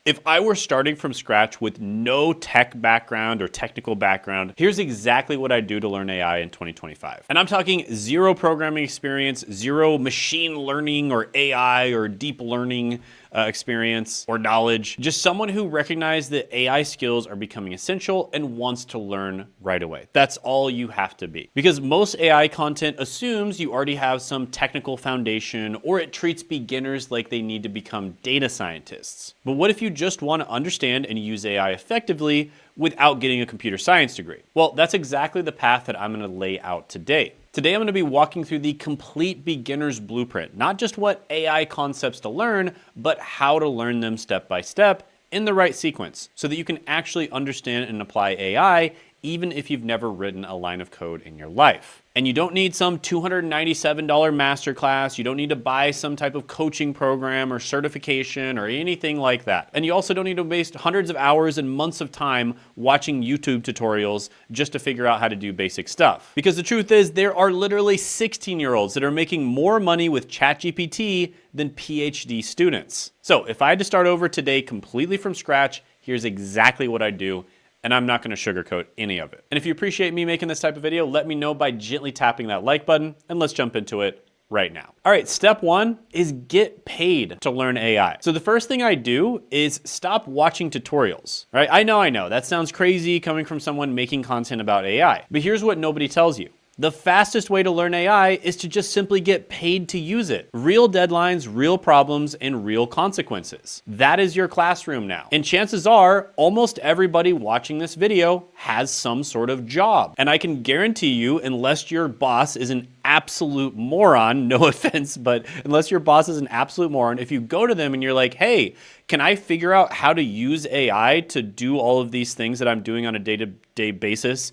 If I were starting from scratch with no tech background or technical background, here's exactly what I'd do to learn AI in 2025. And I'm talking zero programming experience, zero machine learning or AI or deep learning experience or knowledge. Just someone who recognized that AI skills are becoming essential and wants to learn right away. That's all you have to be. Because most AI content assumes you already have some technical foundation, or it treats beginners like they need to become data scientists. But what if you just want to understand and use AI effectively without getting a computer science degree? Well, that's exactly the path that I'm going to lay out today. Today, I'm going to be walking through the complete beginner's blueprint, not just what AI concepts to learn, but how to learn them step by step in the right sequence so that you can actually understand and apply AI even if you've never written a line of code in your life. And you don't need some $297 masterclass. You don't need to buy some type of coaching program or certification or anything like that. And you also don't need to waste hundreds of hours and months of time watching YouTube tutorials just to figure out how to do basic stuff. Because the truth is, there are literally 16-year-olds that are making more money with ChatGPT than PhD students. So if I had to start over today completely from scratch, here's exactly what I'd do. And I'm not gonna sugarcoat any of it. And if you appreciate me making this type of video, let me know by gently tapping that like button, and let's jump into it right now. All right, step one is get paid to learn AI. So the first thing I do is stop watching tutorials, right? I know, that sounds crazy coming from someone making content about AI, but here's what nobody tells you. The fastest way to learn AI is to just simply get paid to use it. Real deadlines, real problems, and real consequences. That is your classroom now. And chances are, almost everybody watching this video has some sort of job. And I can guarantee you, unless your boss is an absolute moron, no offense, but unless your boss is an absolute moron, if you go to them and you're like, hey, can I figure out how to use AI to do all of these things that I'm doing on a day-to-day basis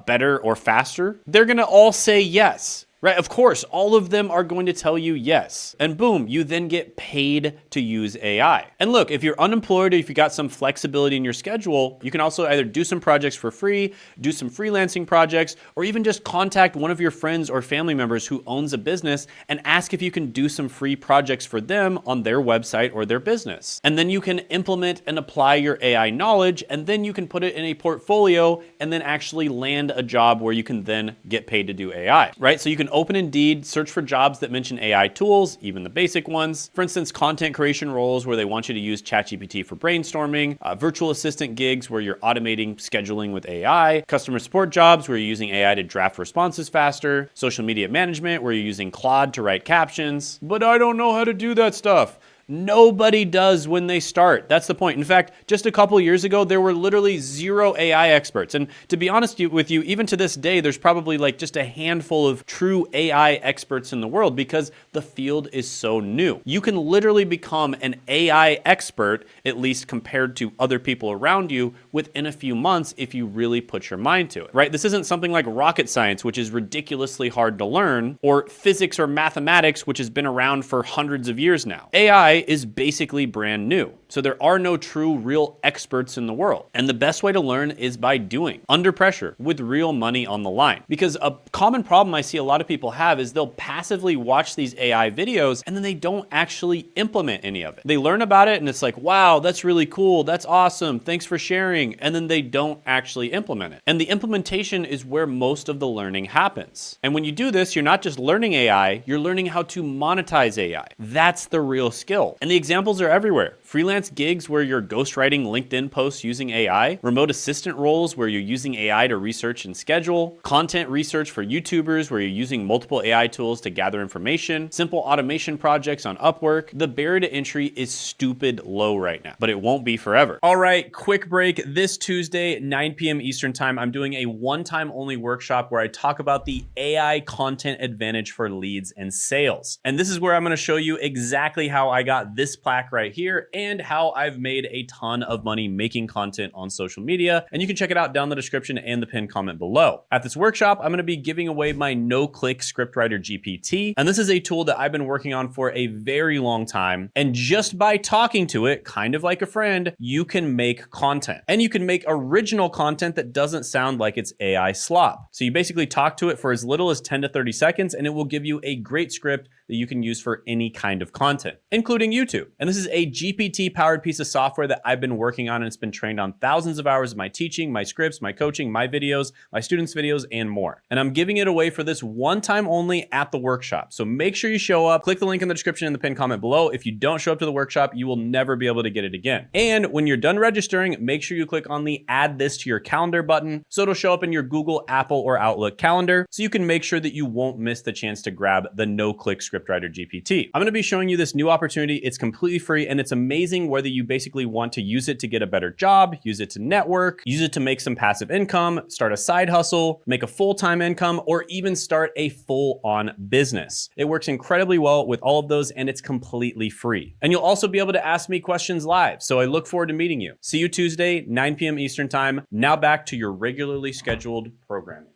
better or faster? They're gonna all say yes. Right, of course, all of them are going to tell you yes. And boom, you then get paid to use AI. And look, if you're unemployed or if you got some flexibility in your schedule, you can also either do some projects for free, do some freelancing projects, or even just contact one of your friends or family members who owns a business and ask if you can do some free projects for them on their website or their business. And then you can implement and apply your AI knowledge, and then you can put it in a portfolio and then actually land a job where you can then get paid to do AI, right? So you can open Indeed, search for jobs that mention AI tools, even the basic ones. For instance, content creation roles where they want you to use ChatGPT for brainstorming, virtual assistant gigs where you're automating scheduling with AI, customer support jobs where you're using AI to draft responses faster, social media management where you're using Claude to write captions. But I don't know how to do that stuff. Nobody does when they start. That's the point. In fact, just a couple years ago, there were literally zero AI experts. And to be honest with you, even to this day, there's probably like just a handful of true AI experts in the world because the field is so new. You can literally become an AI expert, at least compared to other people around you, within a few months if you really put your mind to it, right? This isn't something like rocket science, which is ridiculously hard to learn, or physics or mathematics, which has been around for hundreds of years now. AI is basically brand new. So there are no true real experts in the world. And the best way to learn is by doing, under pressure, with real money on the line. Because a common problem I see a lot of people have is they'll passively watch these AI videos and then they don't actually implement any of it. They learn about it and it's like, wow, that's really cool. That's awesome. Thanks for sharing. And then they don't actually implement it. And the implementation is where most of the learning happens. And when you do this, you're not just learning AI, you're learning how to monetize AI. That's the real skill. And the examples are everywhere. Freelance gigs where you're ghostwriting LinkedIn posts using AI, remote assistant roles where you're using AI to research and schedule, content research for YouTubers where you're using multiple AI tools to gather information, simple automation projects on Upwork. The barrier to entry is stupid low right now, but it won't be forever. All right, quick break. This Tuesday, 9 p.m. Eastern time, I'm doing a one-time only workshop where I talk about the AI content advantage for leads and sales. And this is where I'm gonna show you exactly how I got this plaque right here and how I've made a ton of money making content on social media. And you can check it out down in the description and the pinned comment below. At this workshop, I'm gonna be giving away my no-click scriptwriter GPT. And this is a tool that I've been working on for a very long time. And just by talking to it, kind of like a friend, you can make content. And you can make original content that doesn't sound like it's AI slop. So you basically talk to it for as little as 10 to 30 seconds, and it will give you a great script that that you can use for any kind of content, including YouTube. And this is a GPT-powered piece of software that I've been working on, and it's been trained on thousands of hours of my teaching, my scripts, my coaching, my videos, my students' videos, and more. And I'm giving it away for this one time only at the workshop. So make sure you show up. Click the link in the description in the pinned comment below. If you don't show up to the workshop, you will never be able to get it again. And when you're done registering, make sure you click on the add this to your calendar button so it'll show up in your Google, Apple, or Outlook calendar so you can make sure that you won't miss the chance to grab the no-click scriptwriter GPT. I'm going to be showing you this new opportunity. It's completely free and it's amazing whether you basically want to use it to get a better job, use it to network, use it to make some passive income, start a side hustle, make a full-time income, or even start a full-on business. It works incredibly well with all of those and it's completely free. And you'll also be able to ask me questions live. So I look forward to meeting you. See you Tuesday, 9 p.m. Eastern time. Now back to your regularly scheduled programming.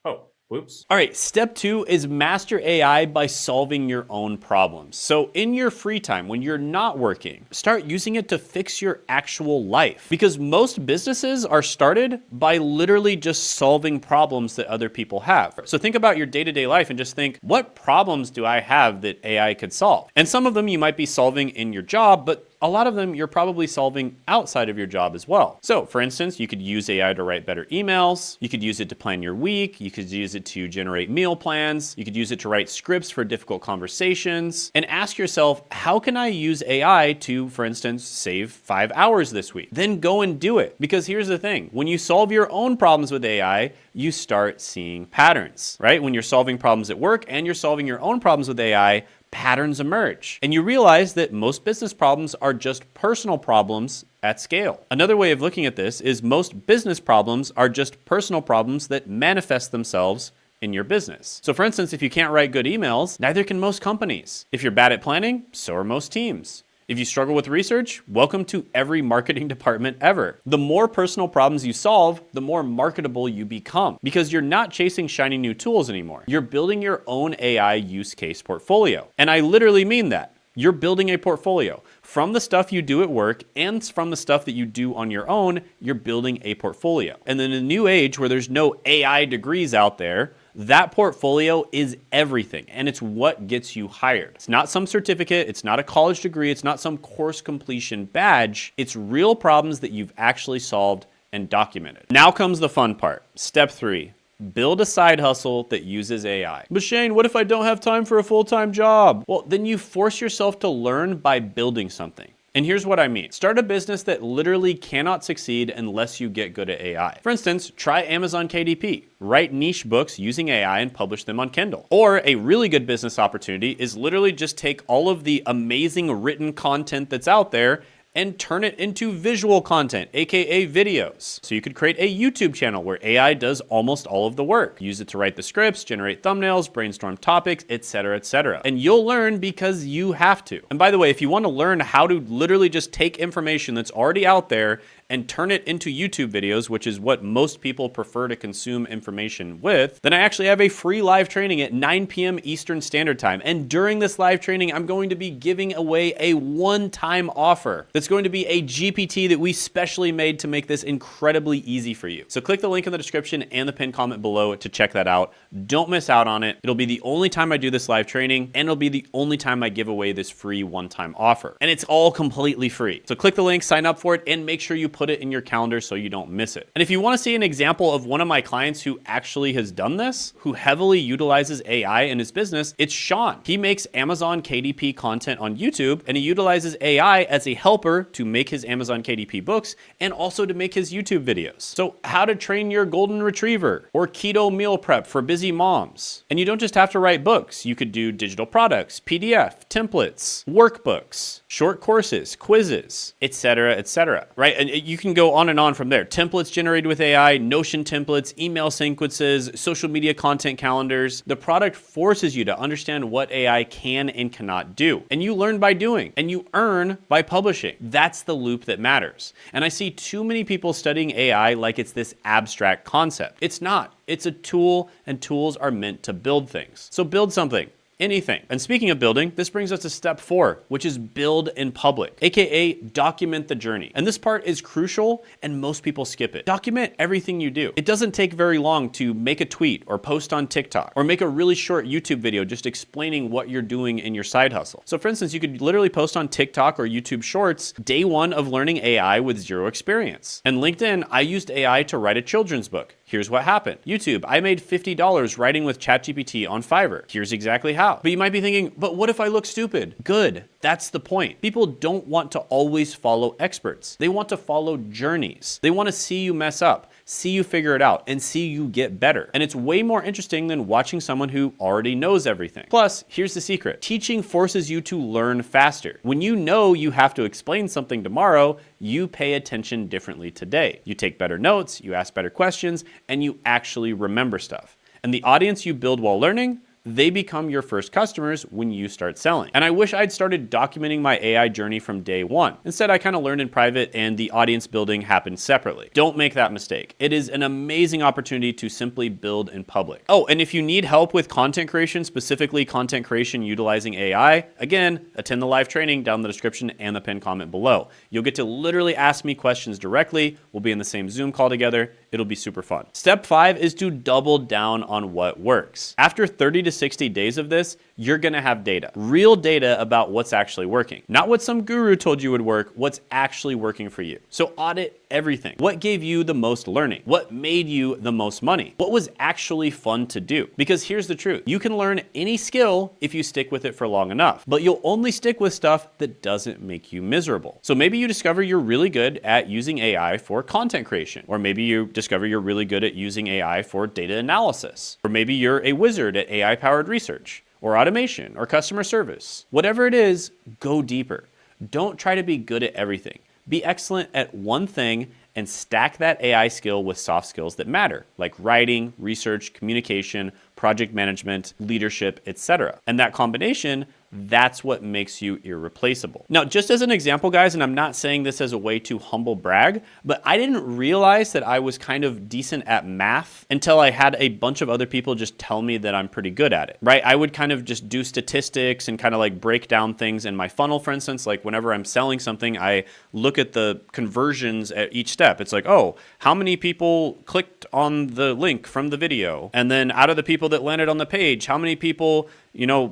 Oh. Whoops. All right, step 2 is master AI by solving your own problems. So in your free time, when you're not working, start using it to fix your actual life. Because most businesses are started by literally just solving problems that other people have. So think about your day-to-day life and just think, what problems do I have that AI could solve? And some of them you might be solving in your job, but a lot of them you're probably solving outside of your job as well. So for instance, you could use AI to write better emails. You could use it to plan your week. You could use it to generate meal plans. You could use it to write scripts for difficult conversations. And ask yourself, how can I use AI to, for instance, save 5 hours this week? Then go and do it. Because here's the thing, when you solve your own problems with AI, you start seeing patterns, right? When you're solving problems at work and you're solving your own problems with AI, patterns emerge. And you realize that most business problems are just personal problems at scale. Another way of looking at this is most business problems are just personal problems that manifest themselves in your business. So for instance, if you can't write good emails, neither can most companies. If you're bad at planning, so are most teams. If you struggle with research, welcome to every marketing department ever. The more personal problems you solve, the more marketable you become because you're not chasing shiny new tools anymore. You're building your own AI use case portfolio. And I literally mean that. You're building a portfolio. From the stuff you do at work and from the stuff that you do on your own, you're building a portfolio. And in a new age where there's no AI degrees out there, that portfolio is everything, and it's what gets you hired. It's not some certificate, it's not a college degree, it's not some course completion badge. It's real problems that you've actually solved and documented. Now comes the fun part. Step 3. Build a side hustle that uses AI. But Shane, what if I don't have time for a full-time job? Well, then you force yourself to learn by building something. And here's what I mean. Start a business that literally cannot succeed unless you get good at AI. For instance, try Amazon KDP. Write niche books using AI and publish them on Kindle. Or a really good business opportunity is literally just take all of the amazing written content that's out there and turn it into visual content, aka videos. So you could create a YouTube channel where AI does almost all of the work. Use it to write the scripts, generate thumbnails, brainstorm topics, etc., etc. And you'll learn because you have to. And by the way, if you want to learn how to literally just take information that's already out there and turn it into YouTube videos, which is what most people prefer to consume information with, then I actually have a free live training at 9 p.m. Eastern Standard Time. And during this live training, I'm going to be giving away a one-time offer that's going to be a GPT that we specially made to make this incredibly easy for you. So click the link in the description and the pinned comment below to check that out. Don't miss out on it. It'll be the only time I do this live training, and it'll be the only time I give away this free one-time offer. And it's all completely free. So click the link, sign up for it, and make sure you put it in your calendar so you don't miss it. And if you want to see an example of one of my clients who actually has done this, who heavily utilizes AI in his business, it's Sean. He makes Amazon KDP content on YouTube, and he utilizes AI as a helper to make his Amazon KDP books and also to make his YouTube videos. So how to train your golden retriever or keto meal prep for busy moms. And you don't just have to write books. You could do digital products, PDF, templates, workbooks, short courses, quizzes, etc., etc., right? And you can go on and on from there. Templates generated with AI, Notion templates, email sequences, social media content calendars. The product forces you to understand what AI can and cannot do. And you learn by doing, and you earn by publishing. That's the loop that matters. And I see too many people studying AI like it's this abstract concept. It's not. It's a tool, and tools are meant to build things. So build something. anything. And speaking of building, this brings us to step 4, which is build in public, aka document the journey. And this part is crucial and most people skip it. Document everything you do. It doesn't take very long to make a tweet or post on TikTok or make a really short YouTube video just explaining what you're doing in your side hustle. So for instance, you could literally post on TikTok or YouTube Shorts, day 1 of learning AI with 0 experience. And LinkedIn, I used AI to write a children's book. Here's what happened. YouTube, I made $50 writing with ChatGPT on Fiverr. Here's exactly how. But you might be thinking, but what if I look stupid? Good. That's the point. People don't want to always follow experts. They want to follow journeys. They want to see you mess up, see you figure it out, and see you get better. And it's way more interesting than watching someone who already knows everything. Plus, here's the secret. Teaching forces you to learn faster. When you know you have to explain something tomorrow, you pay attention differently today. You take better notes, you ask better questions, and you actually remember stuff. And the audience you build while learning, they become your first customers when you start selling. And I wish I'd started documenting my AI journey from day 1. Instead, I kind of learned in private and the audience building happened separately. Don't make that mistake. It is an amazing opportunity to simply build in public. Oh, and if you need help with content creation, specifically content creation utilizing AI, again, attend the live training down in the description and the pinned comment below. You'll get to literally ask me questions directly. We'll be in the same Zoom call together. It'll be super fun. Step 5 is to double down on what works. After 30 to 60 days of this, you're gonna have data. Real data about what's actually working. Not what some guru told you would work, what's actually working for you. So audit everything. What gave you the most learning? What made you the most money? What was actually fun to do? Because here's the truth. You can learn any skill if you stick with it for long enough, but you'll only stick with stuff that doesn't make you miserable. So maybe you discover you're really good at using AI for content creation, or maybe you discover you're really good at using AI for data analysis, or maybe you're a wizard at AI-powered research, or automation, or customer service. Whatever it is, go deeper. Don't try to be good at everything. Be excellent at one thing and stack that AI skill with soft skills that matter, like writing, research, communication, project management, leadership, etc. And that combination, that's what makes you irreplaceable. Now, just as an example, guys, and I'm not saying this as a way to humble brag, but I didn't realize that I was kind of decent at math until I had a bunch of other people just tell me that I'm pretty good at it, right? I would kind of just do statistics and kind of like break down things in my funnel, for instance. Like whenever I'm selling something, I look at the conversions at each step. It's like, oh, how many people clicked on the link from the video? And then out of the people that landed on the page, how many people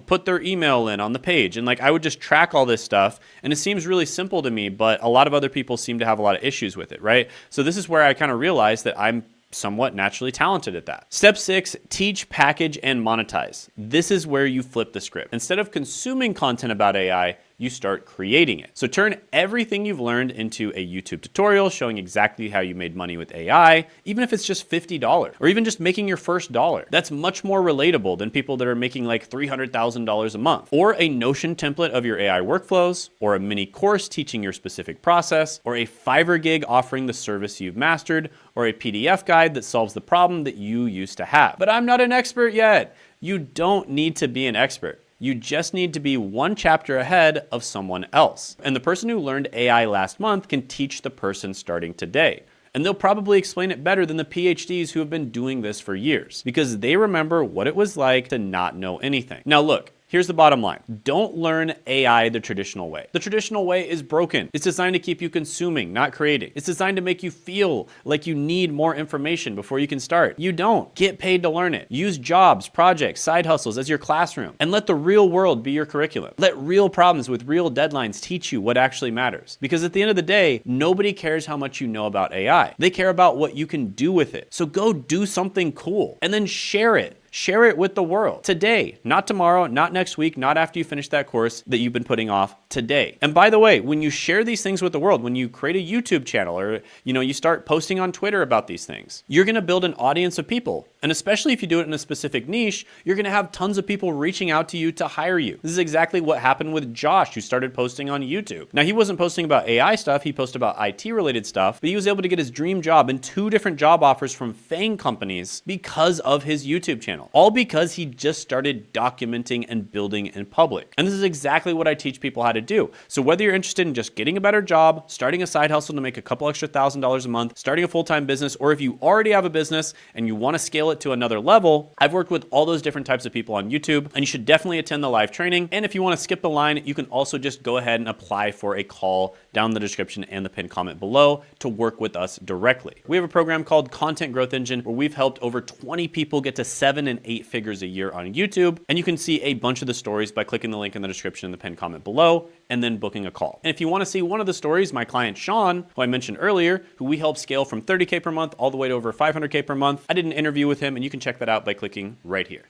put their email in on the page? And like, I would just track all this stuff. And it seems really simple to me, but a lot of other people seem to have a lot of issues with it, right? So this is where I kind of realized that I'm somewhat naturally talented at that. Step 6, teach, package, and monetize. This is where you flip the script. Instead of consuming content about AI, you start creating it. So turn everything you've learned into a YouTube tutorial showing exactly how you made money with AI, even if it's just $50 or even just making your first dollar. That's much more relatable than people that are making like $300,000 a month. Or a Notion template of your AI workflows, or a mini course teaching your specific process, or a Fiverr gig offering the service you've mastered, or a PDF guide that solves the problem that you used to have. But I'm not an expert yet. You don't need to be an expert. You just need to be one chapter ahead of someone else. And the person who learned AI last month can teach the person starting today. And they'll probably explain it better than the PhDs who have been doing this for years, because they remember what it was like to not know anything. Now look, here's the bottom line. Don't learn AI the traditional way. The traditional way is broken. It's designed to keep you consuming, not creating. It's designed to make you feel like you need more information before you can start. You don't. Get paid to learn it. Use jobs, projects, side hustles as your classroom, and let the real world be your curriculum. Let real problems with real deadlines teach you what actually matters. Because at the end of the day, nobody cares how much you know about AI. They care about what you can do with it. So go do something cool and then share it. Share it with the world today, not tomorrow, not next week, not after you finish that course that you've been putting off, today. And by the way, when you share these things with the world, when you create a YouTube channel or you start posting on Twitter about these things, you're going to build an audience of people. And especially if you do it in a specific niche, you're going to have tons of people reaching out to you to hire you. This is exactly what happened with Josh, who started posting on YouTube. Now, he wasn't posting about AI stuff. He posted about IT related stuff, but he was able to get his dream job and 2 different job offers from FANG companies because of his YouTube channel. All because he just started documenting and building in public. And this is exactly what I teach people how to to do. So whether you're interested in just getting a better job, starting a side hustle to make a couple extra $1,000s a month, starting a full-time business, or if you already have a business and you want to scale it to another level, I've worked with all those different types of people on YouTube, and you should definitely attend the live training. And if you want to skip the line, you can also just go ahead and apply for a call down in the description and the pinned comment below to work with us directly. We have a program called Content Growth Engine where we've helped over 20 people get to 7 and 8 figures a year on YouTube. And you can see a bunch of the stories by clicking the link in the description and the pinned comment below and then booking a call. And if you want to see one of the stories, my client Sean, who I mentioned earlier, who we helped scale from $30K per month all the way to over $500K per month, I did an interview with him and you can check that out by clicking right here.